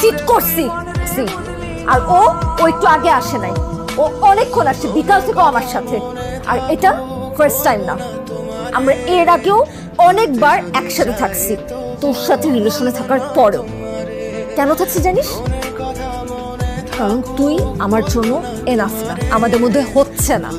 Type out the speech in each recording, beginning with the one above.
Cheat করছি C. আর ও একটু আগে আসে নাই, ও অনেকক্ষণ আসছে বিকাল থেকে আমার সাথে। আর এটা ফার্স্ট টাইম না, আমরা এর আগেও অনেকবার একসাথে থাকছি, তোর সাথে রিলেশনে থাকার পরেও। কেন থাকছি জানিস? কারণ তুই আমার জন্য এনাফ না, আমাদের মধ্যে হচ্ছে না।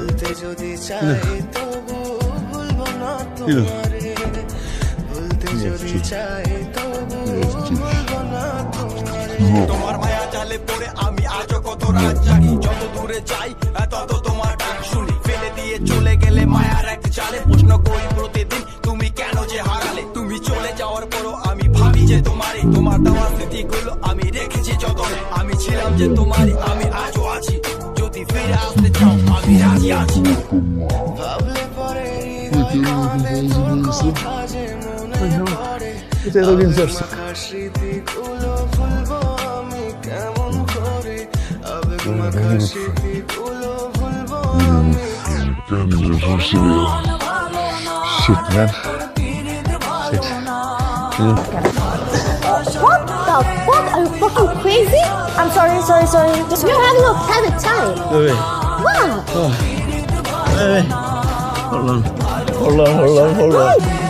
তোমার মায়া জালে পড়ে আমি আজও কত রাত জাগি, যত দূরে যাই তত তোমার ডাক শুনি। ফেলে দিয়ে চলে গেলে মায়ার এক জালে, প্রশ্ন করি প্রতিদিন তুমি কেন যে হারালে। তুমি চলে যাওয়ার পরও আমি ভাবি যে তোমারই, তোমার দেওয়া স্মৃতিগুলো আমি রেখেছি যতনে। আমি ছিলাম যে তোমারই, আমি আজও আছি, যদি ফিরে আসতে চাও আমি রাজি আছি। ভাবলে পরে স্মৃতিগুলো ভুলবো আমি কেমন করে, আবেগমাখা স্মৃতিগুলো ভুলবো আমি। Shit, man. Shit. What the fuck? Are you fucking crazy? I'm sorry. Just we're having a private time. Wait. Wow. Hold on.